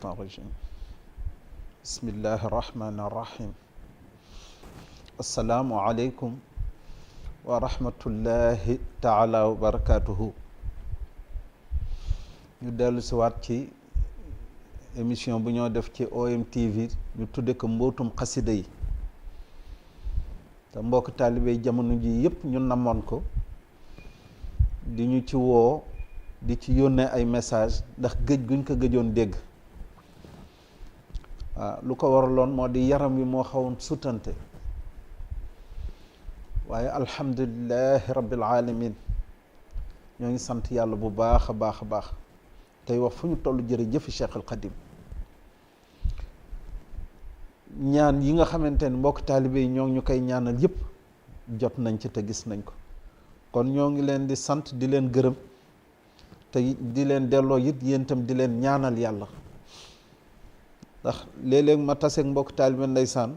الشيطان الرجيم بسم الله الرحمن الرحيم السلام عليكم ورحمة الله تعالى وبركاته ñu dellu si waat ci émission bu ñoo def ci OMTV ñu tudde ko mbootum xasida yi te mbokk taalibe jamono ji yëpp ñu namoon ko di ñu ci woo di ci yónnee ay message ndax gëj guñ ko gëjoon dégg waaw lu ko waraloon moo di yaram wi moo xawoon sutante waaye alhamdulillahi rabbil alamin ñoo ngi sant yàlla bu baax a baax a baax tey wax fu ñu toll jërëjëfi Cheikh al Khadim ñaan yi nga xamante ne mbokk taalibe yi ñoo ngi ñu koy ñaanal yëpp jot nañ ci te gis nañ ko kon ñoo ngi leen di sant di leen gërëm te di leen delloo it yéen itam di leen ñaanal yàlla ndax léeg-léeg ma taseeg mbokk taalibe ndeysaan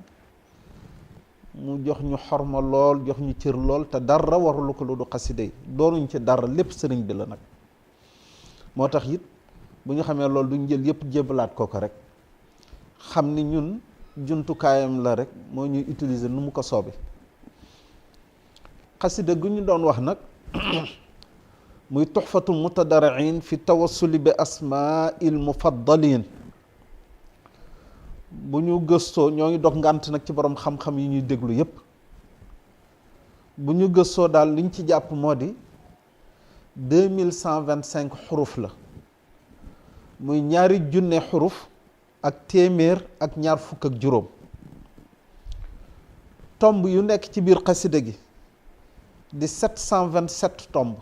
mu jox ñu xorma lool jox ñu cër lool te dara warulu ko lu du xasida yi doonuñ ci dara lépp sëriñ bi la nag moo tax it bu ñu xamee loolu duñ jël yëpp jébbalaat ko rek xam ni ñun jumtukaayam la rek moo ñuy utiliser nu mu ko soobe xasida gu ñu doon wax nag muy tuxfatul mutadarriin fi tawassuli bi asmaa'il mufaddaliin bu ñu gëstoo ñoo ngi dog ngànt nag ci borom xam-xam yi ñuy déglu yépp bu ñu gëstoo daal liñ ci jàpp moo di 2125 xuruf la muy ñaari junne xuruf ak téeméer ak ñaar fukk ak juróom tomb yu nekk ci biir xasida gi di 727 tomb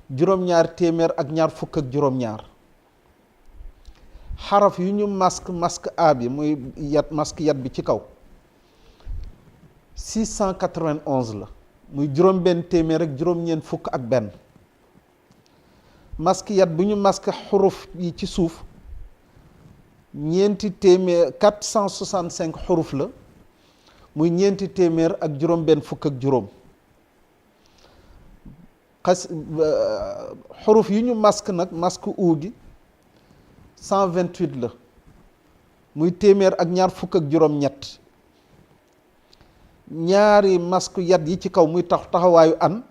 juróom-ñaar téeméer ak ñaar fukk ak juróom-ñaar xaraf yu ñu masque A bi muy masque yat bi ci kaw 691 la muy juróom benn téeméer ak juróom-ñeent fukk ak benn masque yat bu ñu masque xuruf yi ci suuf ñeenti téeméer 465 xuruf la muy ñeenti téeméer ak juróom benn fukk ak juróom xuruf yi ñu masque nag masque U gi 128 la muy téeméer ak ñaar fukk ak juróom-ñett ñaari masque yat yi ci kaw muy taxawaayu an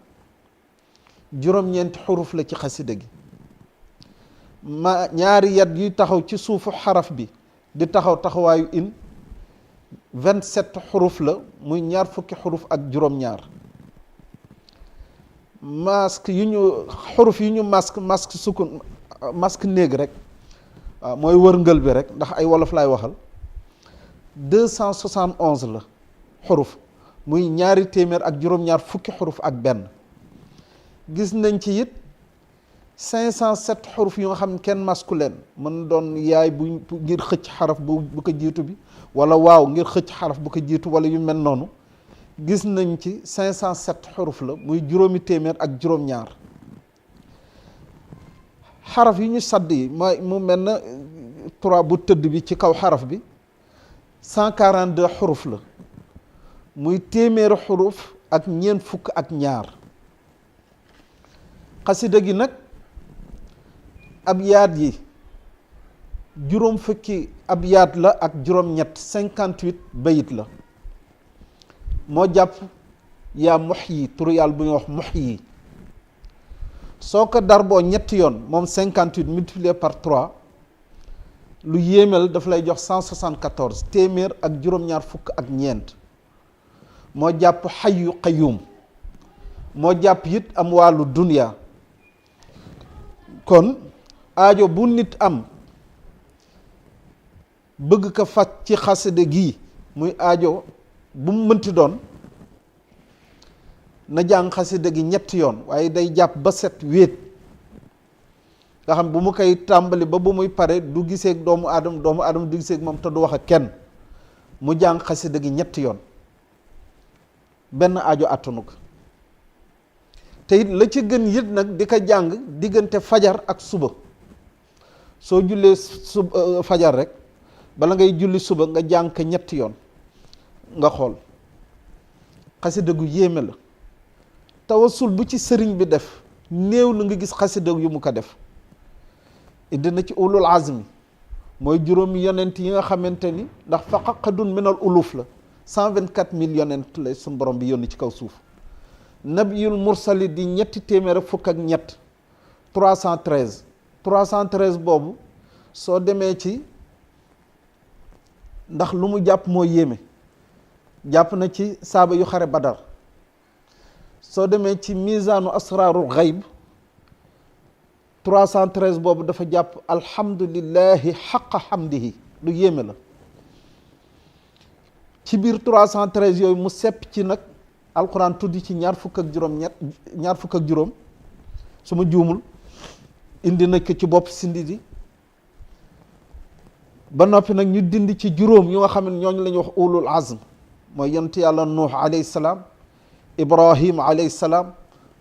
juróom-ñeenti xuruf la ci xasida gi ñaari yat yuy taxaw ci suufu xaraf bi di taxawaayu in 27 xuruf la muy ñaar fukki xuruf ak juróom-ñaar masque yu ñu xuruf yu ñu masque sukun masque néeg rek waaw mooy wërngël bi rek ndax ay wolof laay waxal 271 la xuruf muy ñaari téeméer ak juróom-ñaar fukki xuruf ak benn gis nañ ci it 507 xuruf yu nga xam ne kenn masku leen mën doon yaay bu ngir xëcc xaraf bu ko jiitu bi wala waaw ngir xëcc xaraf bu ko jiitu wala yu mel noonu gis nañ ci 507 xuruf la muy juróomi téeméer ak juróom-ñaar xaraf yi ñu sadd yi mu mel na 3 bu tëdd bi ci kaw xaraf bi 142 xuruf la muy téeméeri xuruf ak ñeent fukk ak ñaar xasida gi nag abyaat yi juróom fukki abyaat la ak juróom-ñett 58 bayit la moo jàpp yaa muhyi turu yàlla bu ñuy wax muhyi soo ko darboo ñetti yoon moom 58 multiplié par 3 lu yéemel daf lay jox 174 téeméer ak juróom-ñaar fukk ak ñeent moo jàpp xayyu qayyum moo jàpp it am wàllu dunya kon aajo bu nit am bëgg ko faj ci xasida gi muy aajo bu mu mënti doon na jàng xasida gi ñetti yoon waaye day jàpp ba set wéet nga xam bu mu koy tàmbali ba bu muy pare du giseeg doomu aadama du giseeg moom te du wax ak kenn mu jàng xasida gi ñetti yoon benn aajo attanu ko te it la ci gën yit nag di ko jàng diggante fajar ak suba soo jullee fajar rek bala ngay julli suba nga jàng ko ñetti yoon nga xool xasida gu yéeme la tawassul bu ci sëriñ bi def néew na nga gis xasida yu mu ko def indi na ci ulul azmi mooy juróomi yonent yi nga xamante ni ndax faqaqadun minal uluf la 124 000 yonent la suñu borom bi yónni ci kaw suuf. nabiyul mursali di ñetti téeméer ak fukk ak ñett 313 boobu soo demee ci ndax lu mu jàpp moo yéeme jàpp na ci saaba yu xare badar soo demee ci misaanu asraarul xayb 313 boobu dafa jàpp alhamdulillahi xaqa xamdihi lu yéeme la. ci biir 313 yooyu mu sepp ci nag alquran tuddi ci ñaar fukk ak juróom su ma juumul indi na ko ci bopp sindi di ba noppi nag ñu dindi ci juróom yu nga xam ne ñooñu la ñuy wax ulul azm mooy yonent yàlla nuux alayhi salaam, ibrahim alayhi salaam,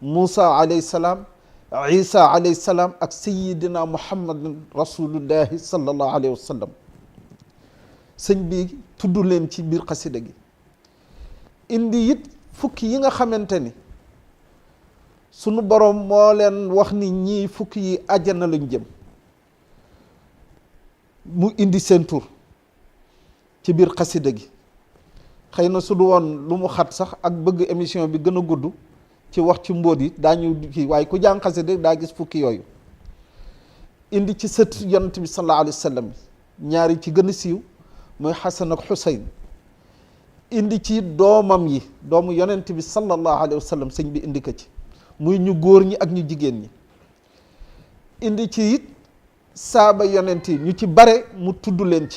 Moussa alayhi salaam, Isa alayhi salaam ak sayidina muhammadin rasulullahi sallallahu alayhi wa sallam. sëñ bi tudd leen ci biir xasida gi indi it fukki yi nga xamante ni sunu borom moo leen wax ni ñii fukki yi àjjana lañ jëm mu indi seen tur ci biir xasida gi. xëy na su du woon lu mu xat sax ak bëgg émission bi gën a gudd ci wax ci mbóot yi daañu kii waaye ku jàng xasida daa gis fukki yooyu indi ci sët yonent bi sallallahu alayhi wa sallam ñaari ci gën a siiw mooy Xasan ak Xuseyn indi ci doomam yi doomu yonent bi sallallahu alayhi wa sallam sëñ bi indi ko ci muy ñu góor ñi ak ñu jigéen ñi indi ci it saaba yonent yi ñu ci bare mu tudd leen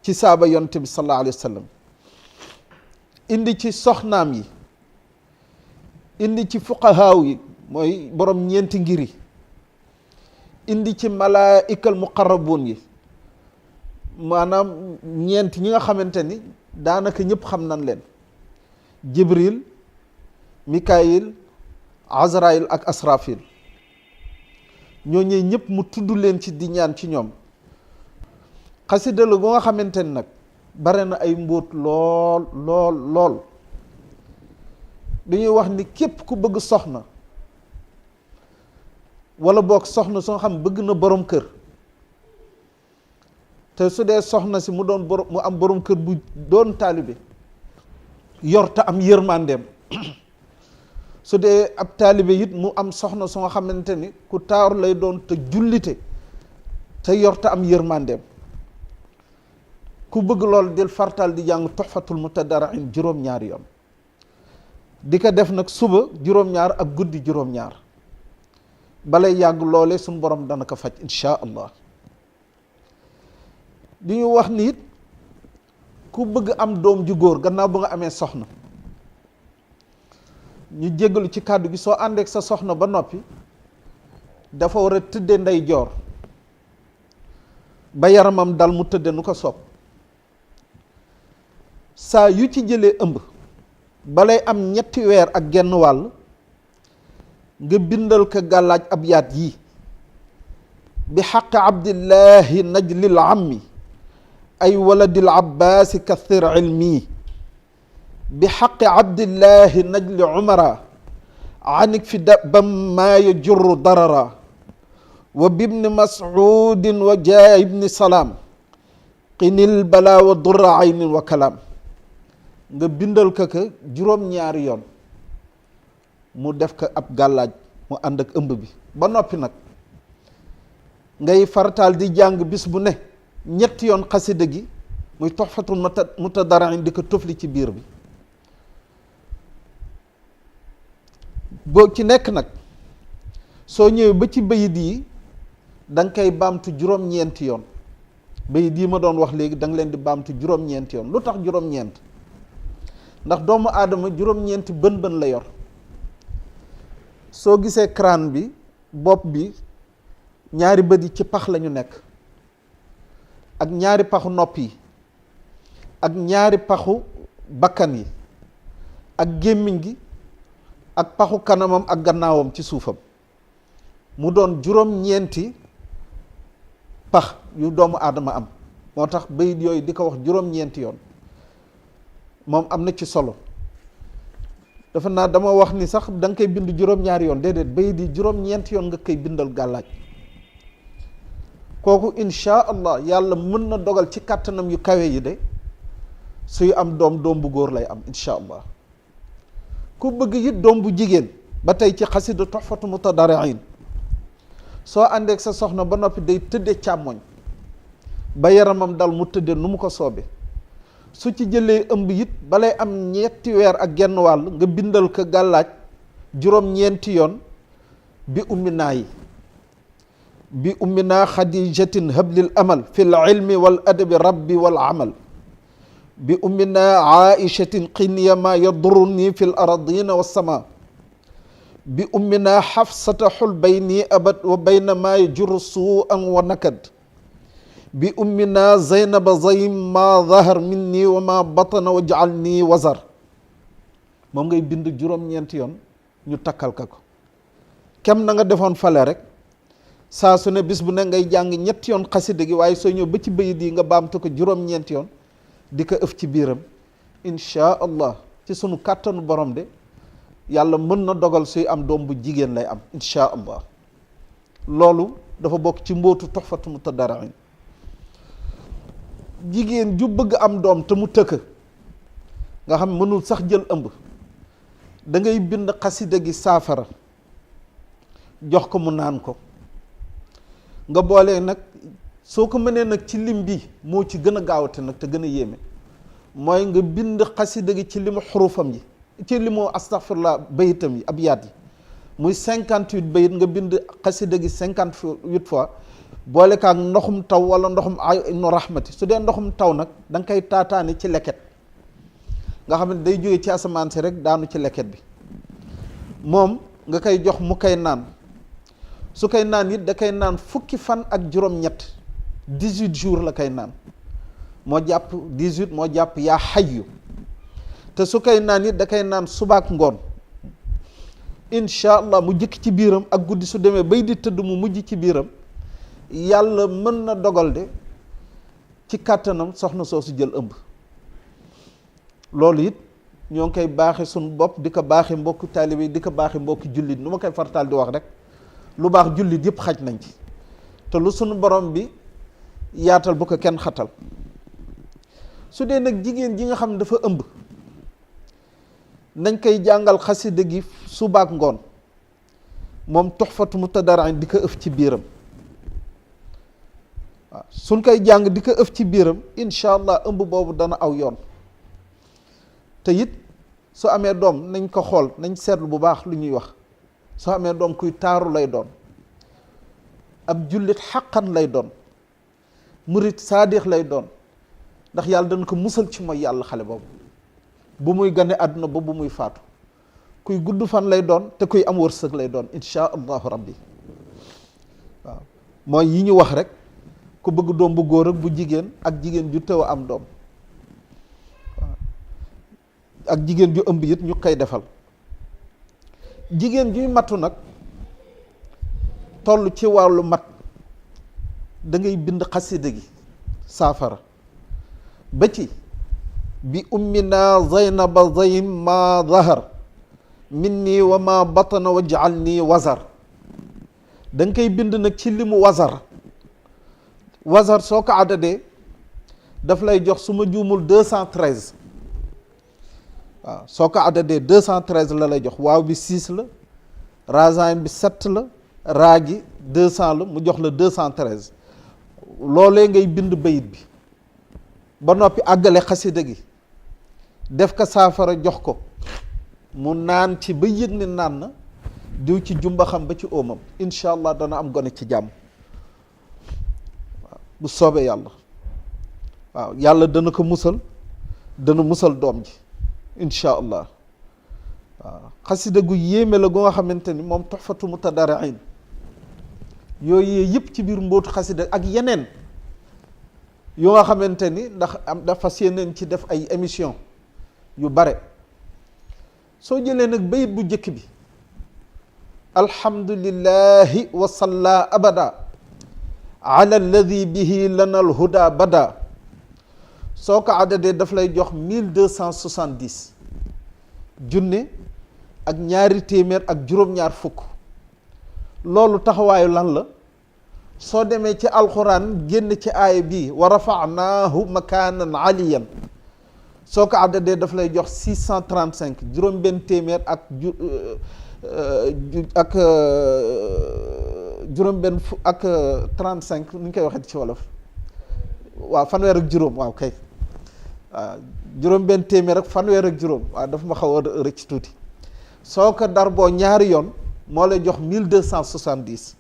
ci saaba yonent bi sallallahu alayhi wa sallam indi ci soxnaam yi indi ci fuqahaaw yi mooy borom ñeenti ngir yi indi ci malaa'ikal muqarrabuun yi maanaam ñeent ñi nga xamante ni daanaka ñëpp xam nañ leen jibril mikaayil azrail ak asrafil ñooñu ñëpp mu tudd leen ci di ñaan ci ñoom. xasida la bu nga xamante ni nag bare na ay mbóot lool lool lool dañuy wax ni képp ku bëgg soxna wala boog soxna soo xam bëgg na borom kër te su dee soxna si mu am borom kër bu doon taalibe yor te am yërmandeem su dee ab taalibe it mu am soxna soo xamante ni ku taaru lay doon te jullite te yor te am yërmandeem ku bëgg lool del fartal di jàng Tuhfatul Mutadarrin juróom-ñaari yoon di ko def nag suba juróom-ñaar ak guddi juróom-ñaar balay yàgg loole suñu borom dana ko faj insha allah. di ñu wax ni it ku bëgg am doom ju góor gannaaw ba nga amee soxna ñu jéggalu ci kàddu gi soo àndeek sa soxna ba noppi dafa war a tëdde ndeyjoor ba yaramam dal mu tëdde nu ko soob saa yu ci jëlee ëmb balay am 3 weer ak genn wàll nga bindal ko gàllaaj ab yaat yii bi xaqi abdillahi najlil ammi ay waladil abbaasi kathir ilmi bi xaqi abdillahi najli umara anik fi dabam maa yajurru darara wa bibni masudin wa jaa ibni salaam qinil bala wa durra aynin wa kalaam nga bindal ko juróom-ñaari yoon mu def ko ab gàllaaj mu ànd ak ëmb bi ba noppi nag ngay farataal di jàng bis bu ne 3 yoon xasida gi muy Tuhfatul Mutadarrin di ko tofli ci biir bi boo ci nekk nag soo ñëwee ba ci bayit yi da nga koy baamtu juróom-ñeenti yoon bayit yi ma doon wax léegi da nga leen di baamtu juróom-ñeenti yoon lu tax juróom-ñeent ndax doomu aadama juróom-ñeenti bën la yor soo gisee crâne bi bopp bi ñaari bët yi ci pax lañu nekk ak ñaari paxu nopp yi ak ñaari paxu bakkan yi ak gémmiñ gi ak paxu kanamam ak gannaawam ci suufam mu doon juróom-ñeenti pax yu doomu aadama am moo tax bayit yooyu di ko wax juróom-ñeenti yoon moom am na ci solo dafa naa dama wax ni sax da nga koy bind juróom-ñaari yoon déedéet bayit yi juróom-ñeenti yoon nga koy bindal gàllaaj kooku insha allah yàlla mën na dogal ci kàttanam yu kawe yi de suy am doom bu góor lay am insha allah. ku bëgg it doom bu jigéen ba tey ci xasida Tuhfatu Mutadarriin soo àndeek sa soxna ba noppi day tëdde càmmoñ ba yaramam dal mu tëdde nu mu ko soobe su ci jëlee ëmb it balay am 7 weer ak genn wàll nga bindal ko gàllaaj juróom-ñeenti yoon bi umminaa yi bi umminaa xadijatin hablil amal fil ilmi wal adabi rabbi wal amal bi umminaa aichatin qiniya ma yaduruni fil aradina wassama bi umminaa xafsata xul bayni abad wa bayna ma yajuru suu'an wa nakad bi umminaa zaynaba zaym ma zahar minni wa ma batana wa jaal nii wazar. moom ngay bind juróom-ñeenti yoon ñu takkal ka ko kem na nga defoon fale rek saa su ne bis bu ne ngay jàng 7 yoon xasida gi waaye soo ñëw ba ci bayit yi nga baamtu ko juróom-ñeenti yoon di ko ëf ci biiram insha allah ci sunu kàttanu borom de yàlla mën na dogal suy am doom bu jigéen lay am insha allah. loolu dafa bokk ci mbootu Tuhfatu Mutadarriin. jigéen ju bëgg am doom te mu tëkk nga xam mënul sax jël ëmb da ngay bind xasida gi saafara jox ko mu naan ko nga boole nag soo ko mënee nag ci lim bi moo ci gën a gaawate nag te gën a yéeme mooy nga bind xasida gi ci limu xurufam yi ci limu astaghfirullah bayitam yi abyaat yi muy 58 bayit nga bind xasida gi 58 fois boole kaak ndoxum taw wala ndoxum aynu rahmati. su dee ndoxum taw nag da nga koy taataane ci leket nga xam ne day jóge ci asamaan si rek daanu ci leket bi moom nga koy jox mu koy naan su koy naan it da koy naan fukki fan ak juróom-ñett 18 jours la koy naan moo jàpp 18 moo jàpp yaa xayyu te su koy naan it da koy naan subaak ngoon insha allah mu jëkk ci biiram ak guddi su demee bay di tëdd mu mujj ci biiram yàlla mën na dogal de ci kàttanam soxna soosu jël ëmb. loolu it ñoo ngi koy baaxe suñu bopp di ko baaxe mbokku taalibe yi di ko baaxe mbokku jullit nu ma koy fartaal di wax rek lu baax jullit yëpp xaj nañ ci te lu sunu borom bi yaatal bu ko kenn xatal. su dee nag jigéen ji nga xam ne dafa ëmb nañ koy jàngal xasida gi subaak ngoon moom Tuhfatu Mutadarriin di ko ëf ci biiram. waaw suñ koy jàng di ko ëf ci biiram incha allah ëmb boobu dana aw yoon. te it su amee doom nañ ko xool nañ seetlu bu baax lu ñuy wax soo amee doom kuy taaru lay doon ab jullit xaqan lay doon murit saadix lay doon ndax yàlla dana ko musal ci mooy yàlla xale boobu bu muy gane àdduna ba bu muy faatu kuy gudd fan lay doon te kuy am wërsëg lay doon insha allahu rabbi. waaw mooy yi ñu wax rek ku bëgg doom bu góor ak bu jigéen ak jigéen ju tëw a am doom ak jigéen ju ëmb it ñu koy defal. jigéen juy matu nag toll ci wàllu mat da ngay bind xasida gi saafara ba ci bi ummina zaynaba zaym ma zahar minni wa ma batana wa jaal nii wazar. da nga koy bind nag ci limu wazar soo ko àddadee daf lay jox su ma juumul 213. waaw soo ko àddadee 213 la lay jox waaw bi 6 la razaim bi 7 la raa gi 200 la mu jox la 213 loolee ngay bind bayit bi ba noppi àggale xasida gi def ko saafara jox ko mu naan ci ba yëg ni naan na diw ci jumbaxam ba ci óomam incha allah dana am gone ci jàmm. waaw bu soobee yàlla waaw yàlla dana ko musal dana musal doom ji incha allah. waaw xasida gu yéeme la gu nga xamante ni moom Tuhfatu Mutadarriin yooyu yëpp ci biir mbootu xasida ak yeneen yu nga xamante ni ndax am dafa séeneen ci def ay émission yu bare. soo jëlee nag bayit bu njëkk bi alhamdulillahi wa salla abada ala alladi bihi lana alhuda bada soo ko àddadee daf lay jox 1270 junne ak ñaari téeméer ak juróom-ñaar fukk. loolu taxawaayu lan la soo demee ci alxuraan génn ci aaya bii wa rafa'naahu makaanan aliyan soo ko àddadee daf lay jox 635 juróom benn téeméer ak juróom benn ak 35 nu ñu koy waxee ci wolof waaw fanweer ak juróom waaw kay waaw juróom benn téeméer ak fanweer ak juróom waaw dafa ma xaw a rëcc tuuti soo ko dar boo ñaari yoon moo lay jox 1270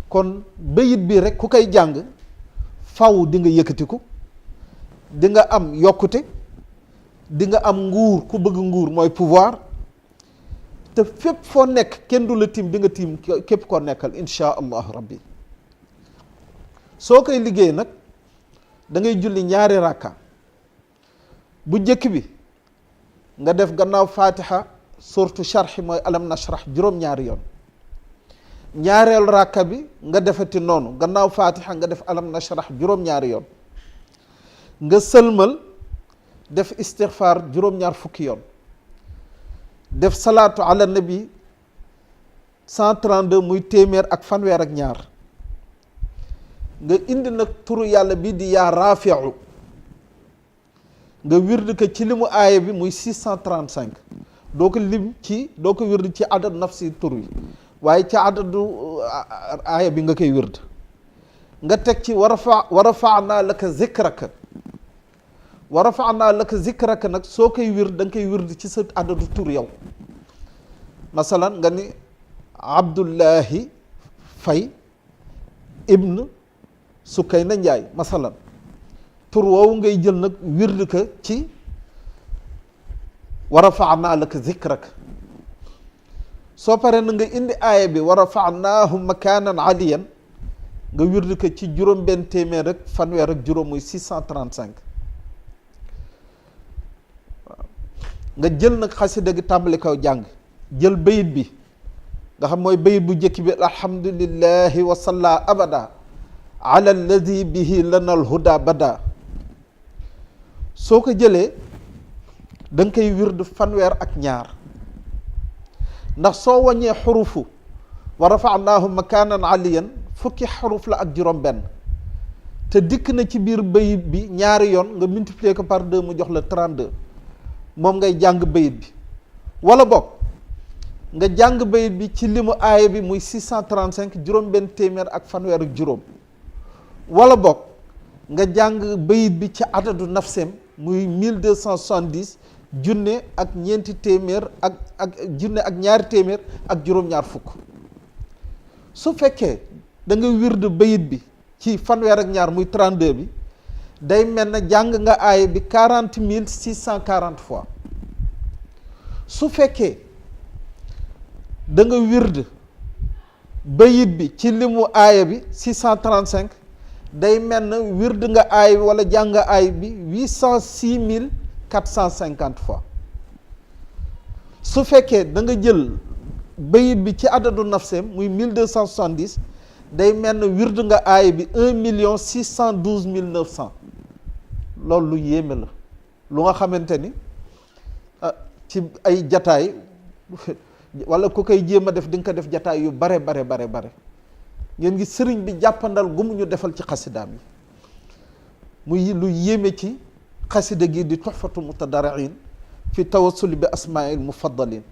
kon bayit bi rek ku koy jàng faw di nga yëkkatiku di nga am yokkute di nga am nguur ku bëgg nguur mooy pouvoir te fépp foo nekk kenn du la tiim di nga tiim képp koo nekkal insha allahu rabbi soo koy liggéey nag da ngay julli ñaari rakka bu njëkk bi nga def gannaaw fatiha surtout sharhi mooy alam nashrah juróom-ñaari yoon ñaareelu rakka bi nga defati noonu gannaaw fatiha nga def alam nashrah juróom-ñaari yoon nga sëlmal def istighfar juróom-ñaar fukki yoon def salaatu ala nabi 132 muy téeméer ak fanweer ak ñaar nga indi nag turu yàlla bi di yaa rafi'u nga wirdi ko ci limu aaya bi muy 635 doo ko lim ci doo ko wirdi ci adad nafsi tur yi waaye ci adadu aaya bi nga koy wird nga teg ci wa rafa'naa laka zikraka wa rafa'naa laka zikraka nag soo koy wird da nga koy wird ci sa adadu tur yow masalan nga ni Abdullahi Fay ibn Sukayna Njaay masalan tur woowu ngay jël nag wird ka ci wa rafa'naa laka zikraka soo paree na nga indi aaya bi wa rafa'naahu makaanan aliyan nga wird ko ci juróom benn téeméer ak fanweer ak juróom muy 635 waaw nga jël nag xasida gi tàmbali kaw jàng jël bayit bi nga xam mooy bayit bu njëkk bi alhamdulillahi wa salla abada ala alladi bihi lana alhuda bada soo ko jëlee da nga koy wird fanweer ak ñaar ndax soo wàññee xurufu wa rafa'naahu makaanan aliyan fukki xaruf la ak juróom benn te dikk na ci biir bayit bi ñaari yoon nga multiplier ko par 2 mu jox la 32 moom ngay jàng bayit bi wala boog nga jàng bayit bi ci limu aaya bi muy 635 juróom benn téeméer ak fanweer ak juróom wala boog nga jàng bayit bi ci adadu nafseem muy 1270 junne ak ñeenti téeméer ak junne ak ñaari téeméer ak juróom-ñaar fukk su fekkee da nga wird bayit bi ci fanweer ak ñaar muy 32 bi day mel na jàng nga aaya bi 40 640 fois su fekkee da nga wird bayit bi ci limu aaya bi 635 day mel na wird nga aaya bi wala jàng nga aaya bi 806 450 fois su fekkee da nga jël bayit bi ci adadu nafseem muy 1270 day mel na wird nga aaya bi 1 612 900 loolu lu yéeme la lu nga xamante ni ci ay jataay wala ku koy jéem a def di nga ko def jataay yu bare ngeen ngi sëriñ bi jàppandal gu mu ñu defal ci xasidaam yi muy lu yéeme ci xasida gi di tuxfatu mutadarriin fi tawassuli bi asmaa'il mufaddalin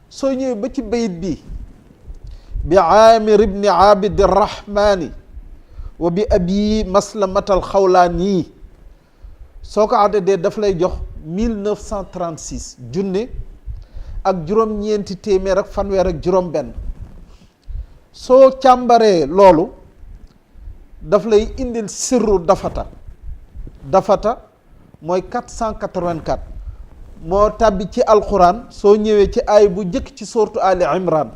soo ñëwee ba ci bayit bi bi aamir ibni abidi rahmaani wa bi abi maslamatal xawlaani soo ko àddee daf lay jox 1936 junne ak juróom-ñeenti téeméer ak fanweer ak juróom-benn soo càmbaree loolu daf lay indil sirru dafata mooy 484 moo tàbbi ci alquran soo ñëwee ci aay bu njëkk ci sourate Ali Imran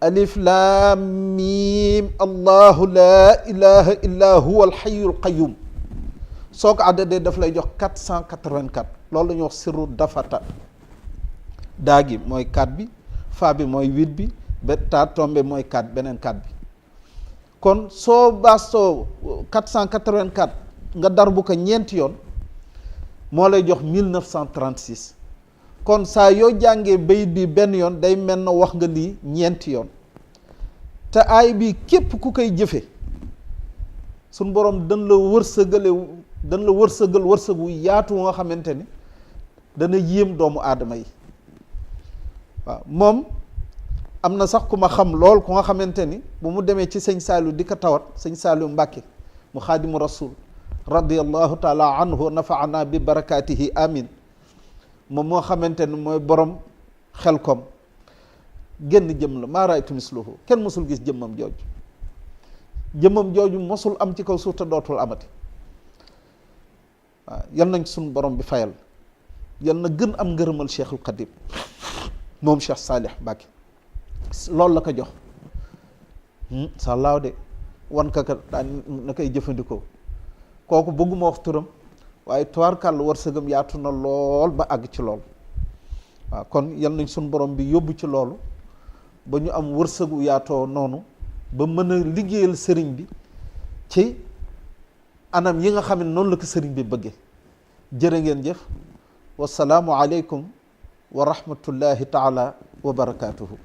alif lam mim allahu la ilaha illa huwa alhayyul qayyum soo ko àddadee daf lay jox 484 loolu la ñuy wax sirru dafata daa gi mooy 4 bi fa bi mooy 8 bi ba taa tombe mooy 4 beneen 4 bi kon soo baastoo 484 nga dar bu ko ñeenti yoon moo lay jox 1936 kon saa yoo jàngee bayit bi benn yoon day mel na wax nga lii ñeenti yoon te aay bi képp ku koy jëfe suñ borom dañ la wërsëgal wërsëgu yaatu nga xamante ni dana yéem doomu aadama yi. waaw moom am na sax ku ma xam lool ku nga xamante ni bu mu demee ci sëñ Saliou di ko tawat sëñ Saliou Mbàkke mu xaadimu rasul radiyallahu taala anhu nafaana bi barakaatihi amin moom moo xamante ni mooy borom Xelkom génn jëm la maa raaytu misluhu kenn mosul gis jëmmam jooju mosul am ci kaw suuf te dootul amati. waaw yal nañ suñu borom bi fayal, yal na gën am ngërëmal Cheikhul Xadim moom Cheikh Salih Mbacke loolu la ko jox sàllaaw de wan ka daan na koy jëfandikoo. kooku bëgguma wax turam waaye tubaarkàll wërsëgam yaatu na lool ba àgg ci lool. waaw kon yal nañ suñu borom bi yóbbu ci loolu ba ñu am wërsëgu yaatoo noonu ba mën a liggéeyal sëriñ bi ci anam yi nga xam ne noonu la ko sëriñ bi bëggee. jërë ngeen jëf wasalaamu aleykum wa rahmatullahi taala wa barakaatuhu.